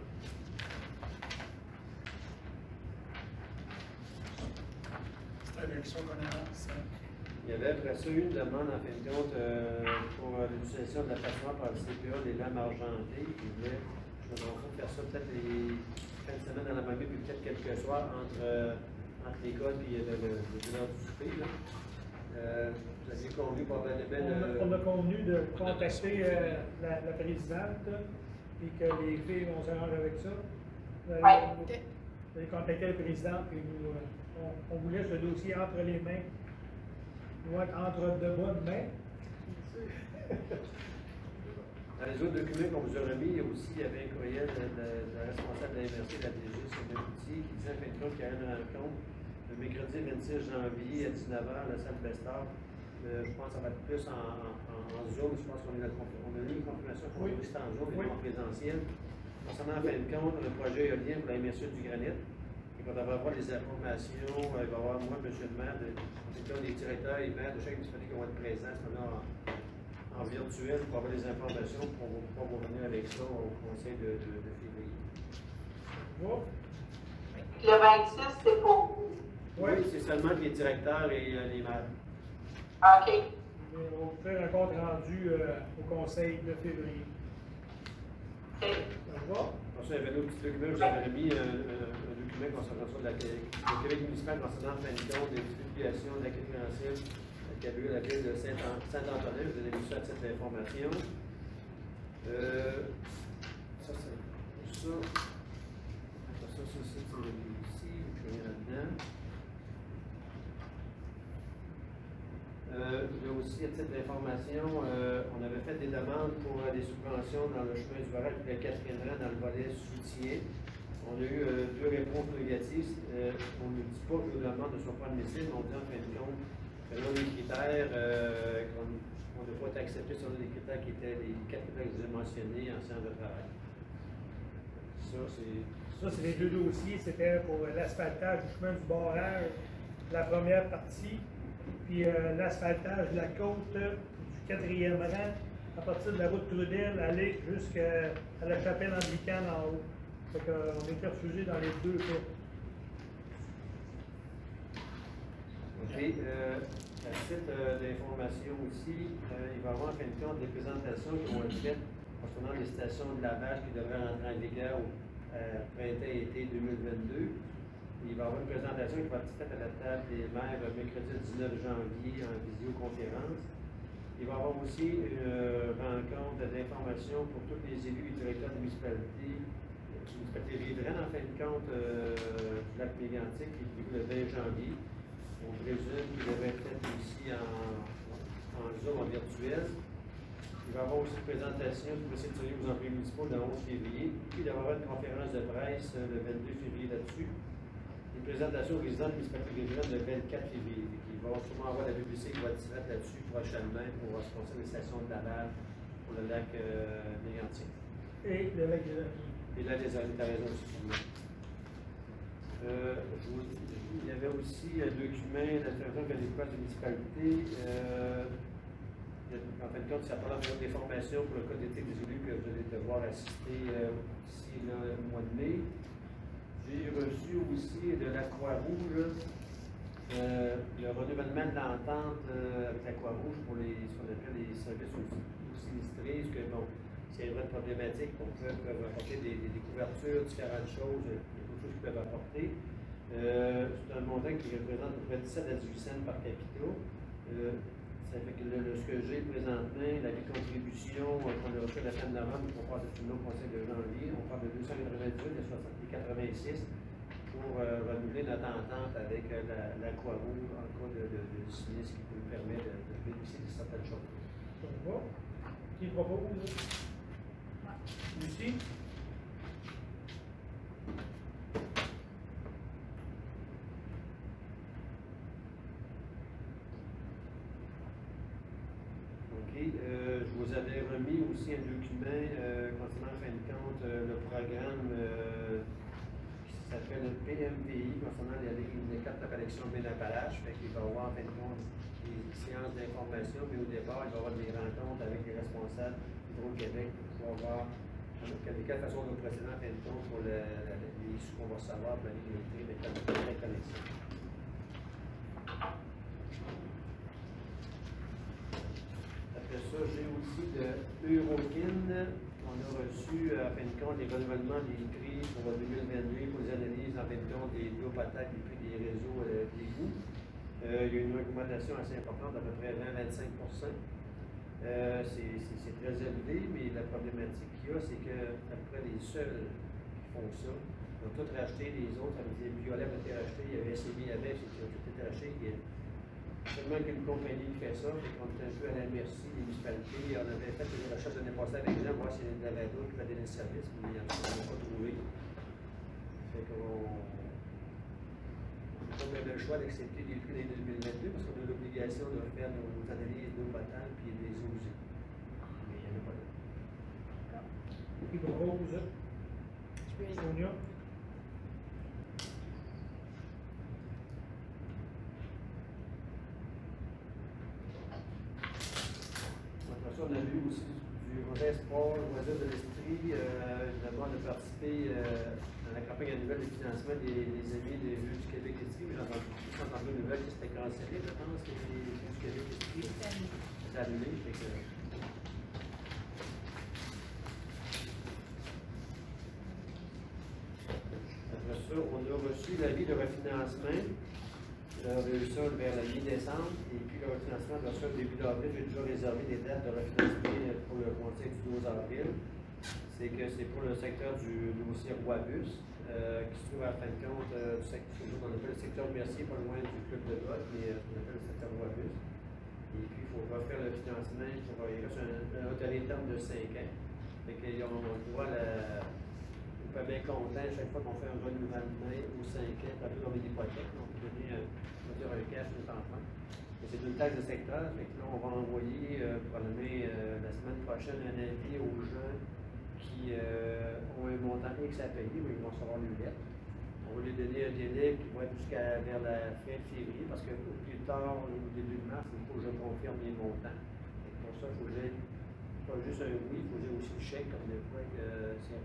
C'est avec ça qu'on avance. Il y avait après ça une demande, en fin de compte, pour l'utilisation de la patinoire par le CPA des lames argentées. Ils voulaient, je me trompe pas, faire ça peut-être les fins de semaine dans la mamie, puis peut-être quelques soirs entre l'école et l'heure du souper. Là. Vous aviez convenu probablement On a convenu de contacter la présidente, puis que les filles vont s'arranger avec ça. Vous allez contacter la présidente, puis on vous laisse le dossier entre les mains. Il va être entre de bonnes mains. Dans les autres documents qu'on vous a remis, il y avait un courriel de la responsable de la MRC de la DG sur le outil qui disait en fin de compte qu'il y a une rencontre le mercredi 26 janvier à 19h à la salle Bestar. Je pense que ça va être plus en Zoom. Je pense qu'on a eu une confirmation pour le en Zoom et en présentiel. Concernant en fin de compte le projet éolien pour la MRC du Granit. Il va y avoir des informations. Il va y avoir moi, M. le maire, des directeurs et maires de chaque municipalité qui vont être présents en virtuel pour avoir des informations pour pouvoir vous revenir avec ça au conseil de février. Bon. Puis le 26, c'est pour vous. Oui, c'est seulement les directeurs et les maires. OK. On va vous faire un compte rendu au conseil de février. OK. Ça va? Ensuite, il y avait un autre petit document, je vous avais remis un document concernant ça de le Québec municipal concernant le fin de compte des stipulations de la crédentielle qui a eu à la ville de Saint-Antonin. Vous avez vu ça à titre d'information. Ça, c'est pour ça. Ça, c'est ici, je vais là-dedans. Là aussi, à titre d'information, on avait fait des demandes pour des subventions dans le chemin du barrage de Catherine Rand dans le volet soutien. On a eu 2 réponses négatives. On ne dit pas que les demandes ne sont pas admissibles, mais on dit en fin de compte, selon les critères, qu'on n'a pas été accepté selon les critères qui étaient les 4 critères que je vous ai mentionnés en séance de travail. Ça, c'est les 2 dossiers. C'était pour l'asphaltage du chemin du barrage, la première partie. Puis l'asphaltage de la côte du 4e rang, à partir de la route Trudel, aller jusqu'à la chapelle anglicane en haut. Fait qu'on a été refusé dans les 2 cas. OK. À titre d'information aussi, il va y avoir en fin de compte des présentations qui vont être faites concernant les stations de lavage qui devraient rentrer en vigueur au printemps-été 2022. Il va y avoir une présentation qui va être faite à la table des maires mercredi 19 janvier en visioconférence. Il va y avoir aussi une rencontre d'information pour tous les élus et directeurs de municipalité riveraines en fin de compte du lac Mégantic qui est prévu le 20 janvier. On présume qu'il devrait être fait aussi en Zoom, en virtuel. Il va y avoir aussi une présentation du conseil de aux employés municipaux le 11 février. Puis il va y avoir une conférence de presse le 22 février là-dessus. Une présentation aux résidents de municipalité riveraine le 24 février. Il va sûrement avoir la BBC qui va être faite là-dessus prochainement pour ce qui concerne les stations de lavage pour le lac Mégantic. Et le lac des Amis. Et là, les amis, tu as raison aussi. Il y avait aussi un document d'administration de l'école de municipalité. En fin de compte, ça parle des formations pour le code d'éthique des élus que vous allez devoir assister d'ici le mois de mai. J'ai reçu aussi de la Croix-Rouge le renouvellement de l'entente avec la Croix-Rouge pour ce qu'on appelle les services aux sinistrés, parce que bon, s'il y a une vraie problématique, on peut apporter des couvertures, différentes choses, beaucoup de choses qu'ils peuvent apporter. C'est un montant qui représente à peu près 17 à 18 cents par capita. Ça fait que ce que j'ai présentement, la contribution qu'on a reçue la fin de novembre, qu'on parle de tout le conseil de janvier, on parle de 298 et 86 pour renouveler notre entente avec la Croix-Rouge en cas de sinistre qui nous permet de bénéficier de certaines choses. Ça va? Qui propose? Lucie? OK. Je vous avais remis aussi un document concernant, en fin de compte, le programme qui s'appelle le PMPI concernant les cartes de collection Bénapalache. Fait qu'il va y avoir, en fin de compte, des séances d'information, mais au départ, il va y avoir des rencontres avec les responsables d'Hydro-Québec pour voir de quelle façon nous procédons, en fin de compte, pour les sous qu'on va savoir pour la ligne électrique, les cartes de collection. Après ça, j'ai aussi de Eurokin. On a reçu, en fin de compte, les renouvellements des prix pour 2022 pour les analyses, en fin de compte, des eaux patates et puis des réseaux d'égouts. Il y a une augmentation assez importante d'à peu près 20-25 %. C'est très élevé, mais la problématique qu'il y a, c'est que à peu près les seuls qui font ça, ils ont tout racheté, les autres, avec des Biolab ont été rachetés, il y avait SCB avec, ils ont tout été rachetés. Seulement qu'une compagnie qui fait ça, et qu'on est un peu à la merci des municipalités. On avait fait des recherches l'année passée avec les gens, voir s'il y en avait d'autres qui faisaient des services, mais il n'y en a pas trouvé. Fait qu'on n'a pas bien le choix d'accepter les prix des 2022 parce qu'on a l'obligation de faire nos analyses d'eau potable et des eaux usées. Mais il n'y en a pas d'autres. Qui propose? Sonia? On a vu aussi du conseil projet Sport, Loisirs de l'Esprit, une demande de participer à la campagne annuelle de financement des Amis des Jeux du Québec Esprit. J'ai entendu une nouvelle qui s'était cancellée, je pense, que les Jeux du Québec Esprit c'est annulé. Après ça, on a reçu l'avis de refinancement. J'ai eu ça vers la mi-décembre, et puis le refinancement doit se faire au début d'avril. J'ai déjà réservé des dates de refinancement pour le conseil du 12 avril. C'est que c'est pour le secteur du dossier Roibus, qui se trouve à la fin de compte du secteur, on appelle le secteur Mercier, pas loin du club de golf, mais on appelle le secteur Roibus. Et puis, il faudra faire le financement pour il reste un dernier terme de 5 ans. Fait qu'ils ont le droit on peut bien compter chaque fois qu'on fait un renouvellement aux 5 ans, un peu comme une hypothèque, on peut donner un cash de temps en temps. C'est une taxe de secteur, fait que là, on va envoyer probablement la semaine prochaine un avis aux gens qui ont un montant X à payer, mais ils vont recevoir une lettre. On va lui donner un délai qui va être jusqu'à vers la fin de février, parce que au plus tard, au début de mars, il faut que je confirme les montants. Et pour ça, il faut que j'ai pas juste un oui, il faut que j'ai aussi le chèque, comme des fois que c'est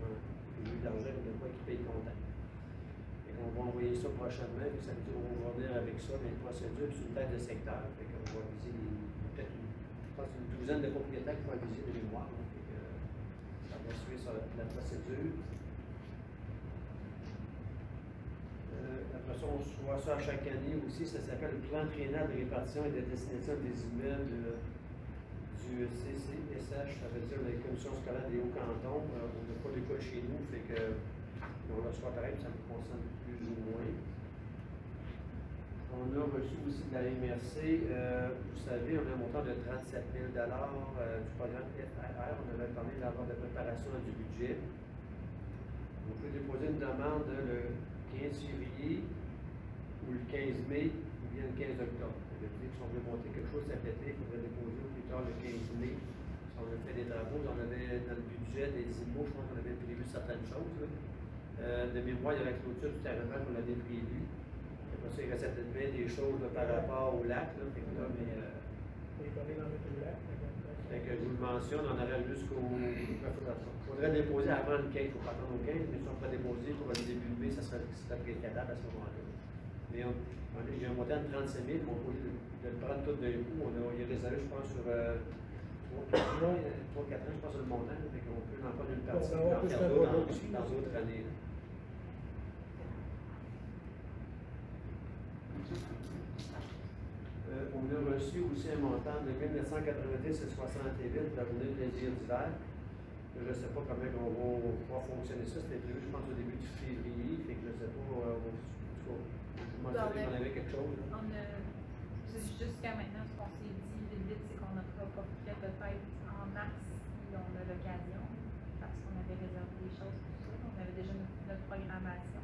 eu d'argent, comme des fois qui paye comptant. Et on va envoyer ça prochainement, et ça veut dire qu'on va revenir avec ça, mais une procédure, puis c'est une tête de secteur. Fait qu'on va viser peut-être une douzaine de propriétaires qui vont viser de mémoire. Ça va suivre la procédure. Après ça, on voit ça à chaque année aussi. Ça s'appelle le plan triennal de répartition et de destination des immeubles du CCSH, ça veut dire la commission scolaire des Hauts-Cantons. On n'a pas de cas chez nous, fait que on le reçoit pareil, ça me concerne plus ou moins. On a reçu aussi de la MRC, vous savez, on a un montant de 37 000 $, du programme FRR. On avait parlé de l'avoir de préparation du budget. On peut déposer une demande le 15 février ou le 15 mai ou bien le 15 octobre. Ça veut dire que si on veut monter quelque chose cet été, il faudrait déposer au plus tard le 15 mai. Si on a fait des travaux, on avait dans le budget des IMO, je pense qu'on avait prévu certaines choses. De mémoire, il y a la clôture du terrain, on l'avait prévu. Après ça, il restait bien des choses par rapport au lac. Là, fait que je vous le mentionne, on aurait jusqu'au. Il faudrait déposer avant le 15, il ne faut pas attendre au 15, mais si on peut déposer pour le début de mai, ça serait précadable à ce moment-là. Mais j'ai un montant de 35 000, mais on peut le prendre tout d'un coup. Il est réservé, je pense, sur 3-4 ans, je pense, sur le montant, mais qu'on peut en prendre une partie et en faire d'autres dans d'autres années. On a reçu aussi un montant de 1990 et 60 000 pour la journée de plaisir d'hiver. Je ne sais pas comment on va pouvoir fonctionner ça. C'était prévu, je pense, au début du février. Fait que je ne sais pas. Je mentionnais qu'on avait quelque chose. Jusqu'à maintenant, ce qu'on s'est dit vite, c'est qu'on n'aura pas fait peut-être en mars si on a l'occasion, parce qu'on avait réservé des choses pour ça. On avait déjà notre programmation.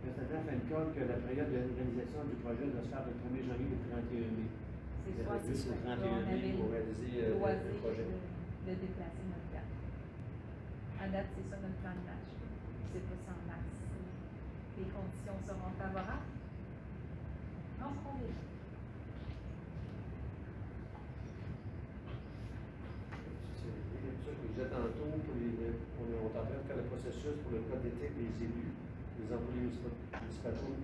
C'est-à-dire, en fin de compte, que la période de réalisation du projet doit se faire le 1er janvier au 31 mai. C'est soit juste le 31 mai pour réaliser le projet. De déplacer notre date. À date, c'est ça notre plan de match. Je ne sais pas si en mars, les conditions seront favorables. Non, c'est pas bien. C'est ça que je disais tantôt, on est en train de faire le processus pour le code d'éthique des élus. Les employés municipaux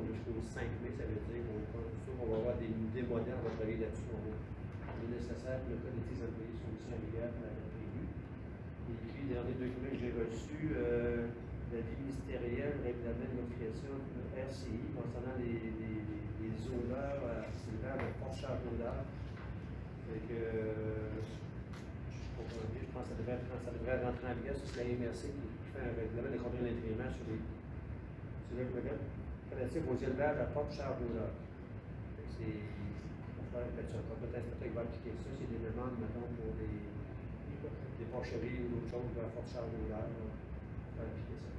jusqu'au 5 mai, ça veut dire qu'on va avoir des modèles, on va travailler là-dessus. Il est nécessaire que le code d'éthique des employés soit aussi agréable à la prévu. Et puis, le dernier document que j'ai reçu, l'avis ministériel, règlement de notification RCI concernant les odeurs similaires de forte charge d'odeur. Je pense que ça devrait rentrer en vigueur. C'est la MRC qui fait un règlement de contrôle d'intérieur sur les relatif aux élevages à forte charge d'odeur. Peut-être qu'il va appliquer ça. C'est des demandes, mettons, pour des porcheries ou d'autres choses à forte charge d'odeur. On va appliquer ça.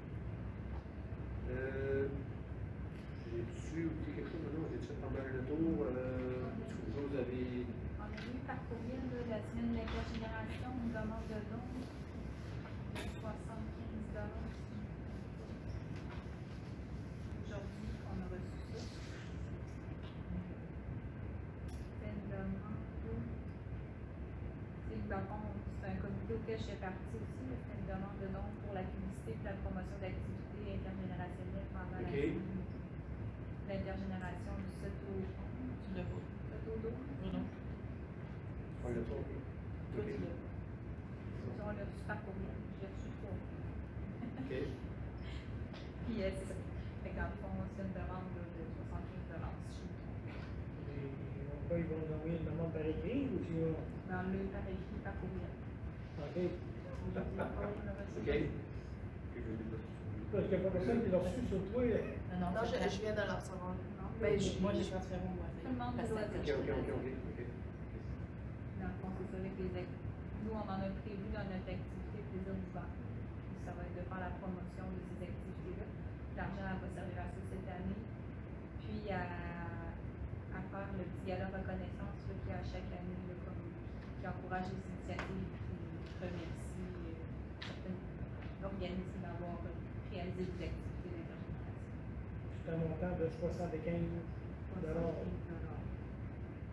J'ai-tu oublié quelque chose maintenant? J'ai-tu fait pas mal le tour? Vous avez. On a eu par courriel la semaine de l'intergénération une demande de don de 75 $. Aujourd'hui, on a reçu ça. C'est une demande. C'est le fond, c'est c'est un comité auquel je fais partie aussi. C'est une demande de dons pour la publicité et la promotion d'activités intergénérationnelles pendant la semaine. L'intergénération du 7 au 11. Tu l'as pas. 7 au 12. Non. On l'a pas. Toi, tu l'as. On l'a reçu par courriel. J'ai reçu 3. OK. Puis c'est ça. Fait que dans le fond, c'est une demande de 75 si je me trompe. Ils vont nous envoyer une demande par écrit ou tu vas. Dans le par écrit, par courriel. OK. OK. Parce qu'il n'y a pas personne qui l'a reçu sur toi. Non, Non, je viens de leur recevoir. Ben, moi, j'ai transféré au voisin. Tout le monde Parce doit que- dire. OK. Dans le fond, c'est ça avec les nous, on en a prévu dans notre activité plaisir d'hiver. Ça va être de faire la promotion de ces activités-là. L'argent va servir à ça cette année. Puis à faire le petit gala reconnaissance qu'il y a chaque année, là, qui encourage les initiatives, qui remercie certains organismes d'avoir réalisé des activités d'intergénération. C'est un montant de 75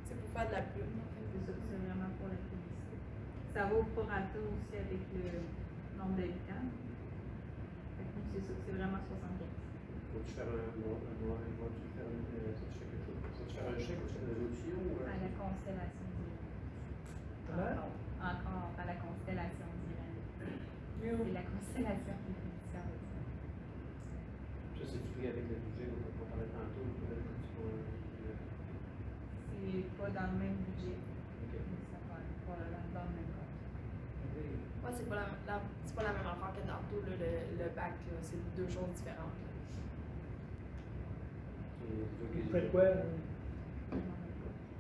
C'est pour faire de la pub. C'est ça, c'est vraiment pour la publicité. Ça va au prorata aussi avec le nombre d'habitants. Fait que nous, c'est ça, c'est vraiment 75. Faut-tu faire faut-tu faire quelque chose? Faut-tu faire un chèque ou tu fais des auditions? À la constellation d'Iran. Comment? Encore à la constellation d'Iran. C'est la constellation qui est différente. Ça, c'est pris avec le budget qu'on parlait tantôt. C'est pas dans le même budget. Mais ça va être probablement dans le même compte. Ouais, c'est pas la même affaire que tantôt, le bac, là. C'est deux choses différentes. Là. Vous faites quoi?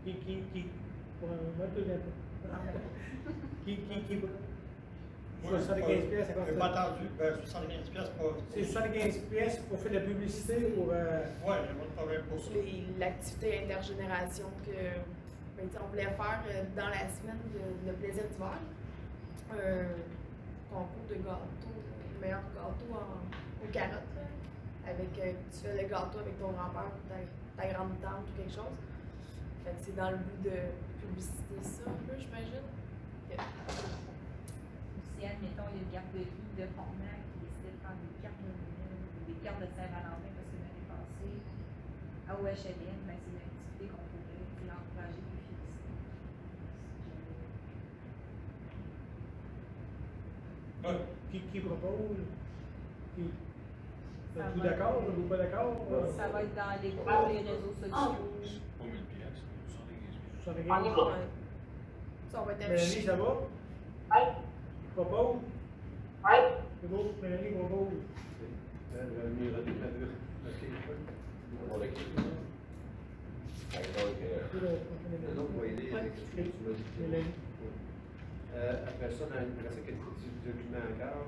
Qui pour un mois de Qui 75 pièces, ça J'ai pas entendu. 75 pièces pour. C'est 75 pièces pour faire de la publicité pour. Oui, il n'y a pas de problème pour ça. L'activité intergénération que ben, on voulait faire dans la semaine de plaisir d'hiver. Concours de gâteau, le meilleur gâteau aux carottes. Là, avec, tu fais le gâteau avec ton grand-père ou ta grande-tante ou quelque chose. Fait que c'est dans le but de publiciter ça un peu, j'imagine. Si, admettons, il y a une garderie de Frontenac qui décide de faire des cartes de Noël ou des cartes de Saint-Valentin parce que l'année passée, à OHLM, ben, c'est une activité qu'on pourrait encourager et féliciter. Qui propose? Qui? Ça Êtes-vous va- d'accord? Êtes-vous pas d'accord? Ça va être dans les groupes, les réseaux sociaux. Pas 1000 piastres, 75 75 On y va. Ouais. Ça, on va être Mélanie, affiché. ça va? Oui, Propose? oui. C'est beau, Mélanie propose. Pour le client. Donc, Non, on va aider avec ce que tu m'as dit. Mélanie. Après ça, quelques petits documents encore.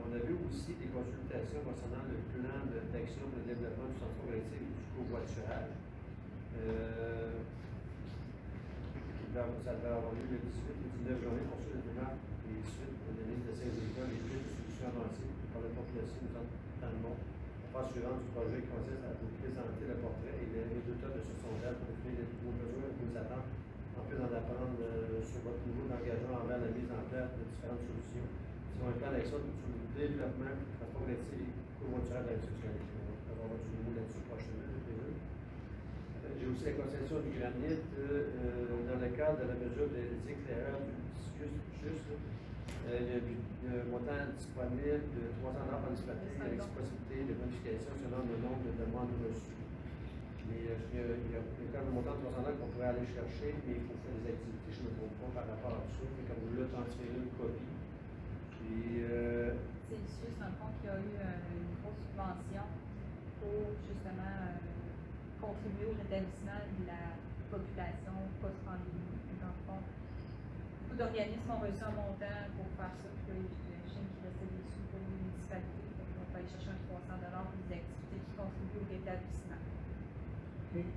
On a vu aussi des consultations concernant le plan d'action de développement du transport collectif et du covoiturage. Ça devait avoir lieu le 18 et 19 janvier pour ceux de démarche et suite aux analyses de 16 écoles et plus de solutions avancées par la population du centre dans le monde. La phase suivante du projet consiste à vous présenter le portrait et les résultats de ce sondage pour définir vos besoins et vos attentes, en plus d'en apprendre sur votre niveau d'engagement envers la mise en place de différentes solutions. Selon un plan d'action sur le développement du transport collectif et covoiturage de la sexualité. On va avoir votre mot là-dessus prochainement, je présume. J'ai aussi la concession du granit dans le cadre de la mesure des éclaireurs du juste. Il y a un montant disponible de 300 $ par municipalité avec possibilité de modification selon le nombre de demandes reçues. Mais il y a quand même un montant de 300 $ qu'on pourrait aller chercher, mais il faut faire des activités, je ne me trompe pas, par rapport à tout ça. Mais comme vous l'avez transféré une copie. Puis, C'est le SUS, dans le fond, qui a eu une grosse subvention pour justement contribuer au rétablissement de la population post-pandémie. Dans le fond, beaucoup d'organismes ont reçu un montant pour faire ça. Puis j'imagine qu'il restait des sous pour les municipalités. Donc, on va aller chercher un 300 $ pour des activités qui contribuent au rétablissement citoyen.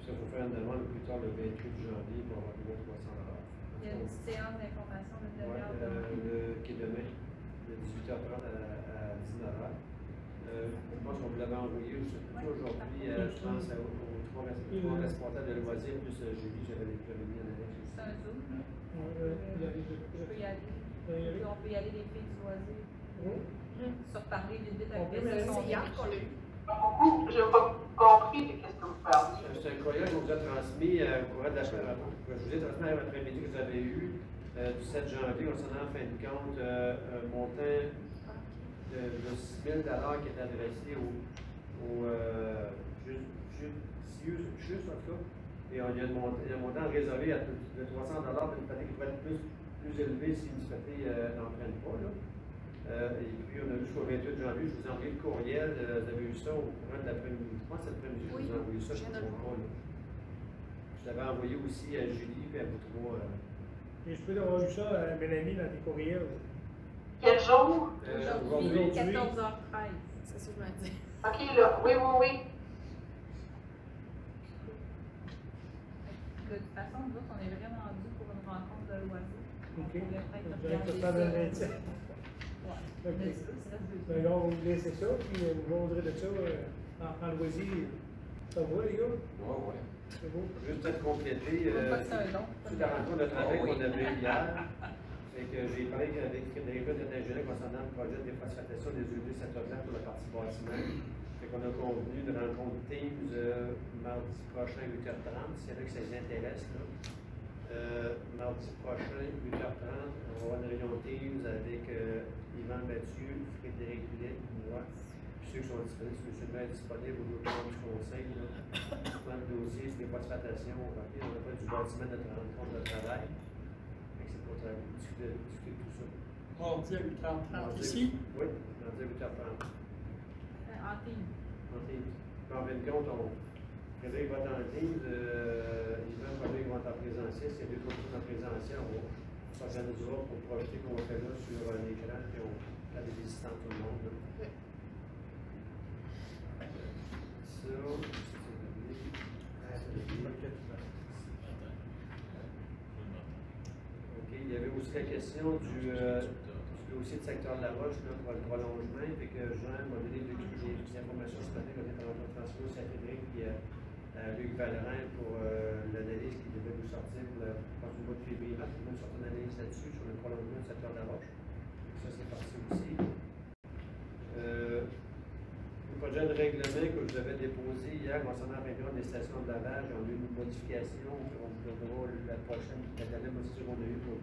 ça, il faut faire une demande plus tard le 28 janvier pour avoir le 300 $. Il y a une petite séance d'information de Ouais, demi-heure qui est demain, de 18h30 à 19h. Je pense qu'on vous l'avait envoyé, je sais plus aujourd'hui, je pense, au trois responsables de loisirs, plus Julie, j'avais les prévenus en annexe. C'est un Zoom. Il y a Je peux y aller. On peut y aller les filles du loisir. Se reparler vite vite avec les C'est hier qu'on l'a eu. Je n'ai pas compris de ce que vous parlez. C'est un courriel qu'on vous a transmis au courant de la semaine. Je vous ai transmis à l'après-midi que vous avez eu du 7 janvier concernant en fin de compte un montant de 6 000 qui est adressé au juste en tout cas. Et il y a un montant réservé de 300 pour une pratique qui pourrait être plus élevé si une pratique n'en prenne pas. Là. Et puis on a vu jusqu'au 28 janvier, je vous ai envoyé le courriel, vous avez eu ça au courant de l'après-midi. Je pense que cet après-midi, je vous ai envoyé ça, je ne me trompe pas. Là. Je l'avais envoyé aussi à Julie et à vous trois. Et je peux avoir eu ça à Mélanie dans tes courriels. Quel jour? Aujourd'hui, 14h13. C'est ça que je me dis. OK, là. Oui. De toute façon, nous autres, on est vraiment dû pour une rencontre de loisirs. OK. On pourrait peut-être Donc, regarder ça ça. donne 25. Ouais. OK. Mais ça se Ben là, on vous laisse ça, puis vous vendrez de ça en loisir. Ça va, les gars? Oui. C'est beau. Juste peut-être compléter, Pas que c'est un don. suite à la rencontre de travail qu'on avait eu hier, c'est que j'ai parlé avec Frédéric de l'ingénieur concernant le projet de déphosphatation des eaux de Saint-Aubert pour la partie bâtiment. Fait qu'on a convenu de rencontre Teams mardi prochain 8h30, s'il y en a que ça les intéresse. Là. Mardi prochain 8h30, on va avoir une réunion Teams avec Yvan Mathieu, Frédéric Blais, moi. Ceux qui sont disponibles, si M. le maire est disponible ou d'autres membres du conseil, dans le dossier des phosphatation, on a fait du bâtiment de rencontre de travail. C'est pour discuter tout ça. Mardi à 8h30 ici. Oui, mardi à 8h30. En team. En Teams. En fin de compte, Frédéric va être en Teams, Yvan va être en présentiel. S'il y a des choses en présentiel, on s'organisera pour projeter qu'on va faire là sur l'écran, puis on a des visitants tout le monde. Là. OK, il y avait aussi la question du dossier de secteur de la Roche là, pour le prolongement. Fait que Jean m'a donné des informations ce matin, on est en train de transmettre aussi à Frédéric et à Luc Vallerin pour l'analyse qui devait nous sortir pour le mois de février-mars. On va sortir une analyse là-dessus sur le prolongement du secteur de la Roche. Ça, c'est parti aussi. Le projet de règlement que je vous avais déposé hier concernant la réunion des stations de lavage, on a eu une modification. On verra la dernière modification qu'on a eue pour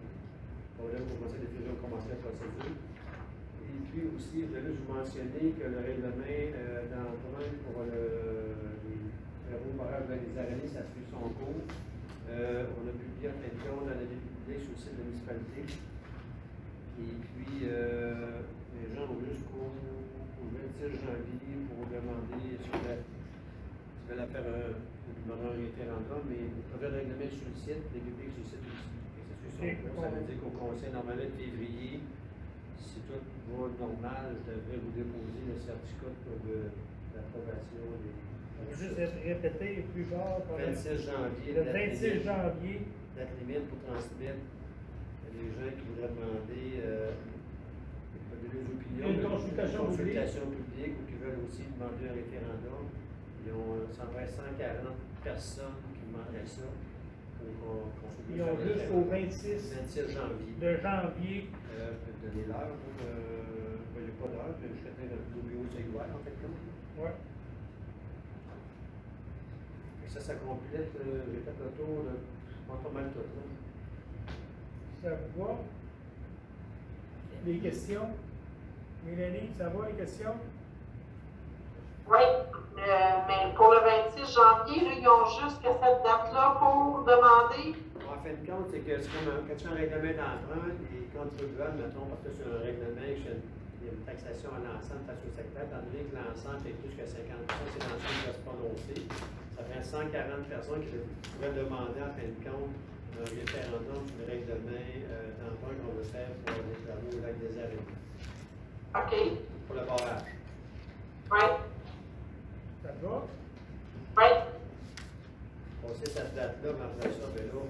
commencer à commencer la procédure. Et puis aussi, je voulais juste vous mentionner que le règlement d'emprunt pour le barrage de les araignées, ça suit son cours. On a publié en fin de compte dans la vie publique sur le site de la municipalité. Et puis, les gens ont jusqu'au 26 janvier pour demander si vous voulez faire un référendum, mais le projet de règlement sur le site, les publics sur le site aussi. Ça veut dire qu'au conseil normalement de février, si tout va normal, je devrais vous déposer le certificat d'approbation des. On va juste répéter plus fort. 26 janvier. Le 26 janvier. Date limite pour transmettre les gens qui voudraient demander des opinions, une consultation publique ou qui veulent aussi demander un référendum. Ils ont 140 personnes qui demanderaient ça. Ils ont jusqu'au 26 janvier. De janvier. Je peux te donner l'heure. Il n'y a pas d'heure, mais je serais très au bureau de Saint-Gouin, en fait. Oui. Ça complète, j'ai fait le tour de pas mal tout. Là. Ça va? Les questions? Mélanie, ça va les questions? Oui, mais pour le 26 janvier, là, ils ont jusqu'à cette date-là pour demander. En fin de compte, c'est que c'est comme quand tu fais un règlement d'emprunt, les contribuables, mettons, parce que c'est un règlement, il y a une taxation à l'ensemble face au secteur, étant donné que l'ensemble fait plus que 50%, c'est l'ensemble qui va se prononcer. Ça fait 140 personnes qui pourraient demander en fin de compte un référendum sur le règlement d'emprunt qu'on veut faire pour les travaux au lac des Araignées. OK. Pour le barrage. Oui. Ça va? Oui. On sait cette date-là, mais après ça, ben là,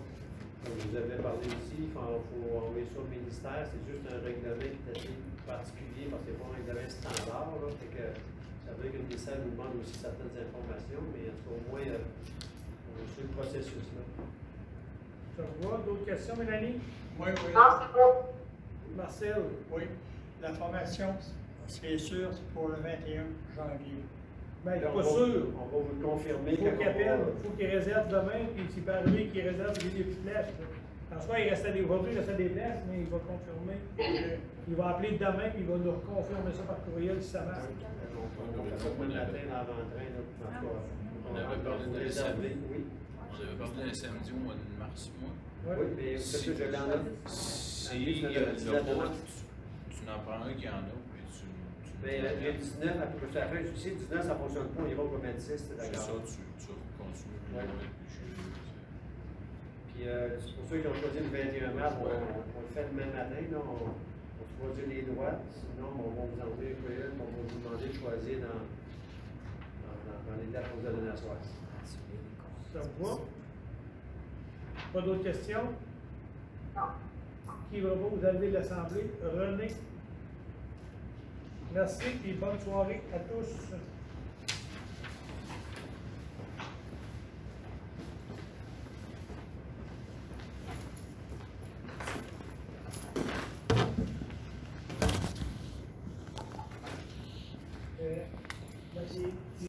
comme je vous avais parlé aussi, il faut envoyer ça au ministère. C'est juste un règlement qui est assez particulier parce que c'est pas un règlement standard. Là, fait que ça veut dire que le ministère nous demande aussi certaines informations, mais en tout cas, au moins, on suit le processus. Là. Tu revois d'autres questions, Mélanie? Oui, oui. Non, c'est bon. Marcel? Oui. La formation, c'est sûr, c'est pour le 21 janvier. Ben, Là, pas sûr. On va vous le confirmer. Il faut qu'il appelle, il faut qu'il réserve demain, puis s'il peut arriver qu'il réserve des places. En soi, aujourd'hui, il restait des places, mais il va confirmer. Il va appeler demain, puis il va nous reconfirmer ça par courriel si ça marche. On fait ça le matin dans l'avant-train. On avait parlé d'un samedi. Oui. J'avais parlé d'un samedi au mois de mars, moi. Oui, mais c'est que je l'en ai. Si il y a le mois, tu n'en prends un qui en a, puis tu mais le 19, à peu près à la fin, je sais, le 19, ça ne fonctionne pas, on ira au 26, c'est c'est d'accord. ça, tu continues plus loin, puis Puis c'est pour ceux qui ont choisi le 21 mars, on le fait le même matin, là, on choisit les droits, sinon on va vous envoyer un courriel, on va vous demander de choisir dans les dates qu'on vous a données à soir. Ça vous va? Pas d'autres questions? Qui va vous avez de l'Assemblée? René? Merci et bonne soirée à tous. Merci.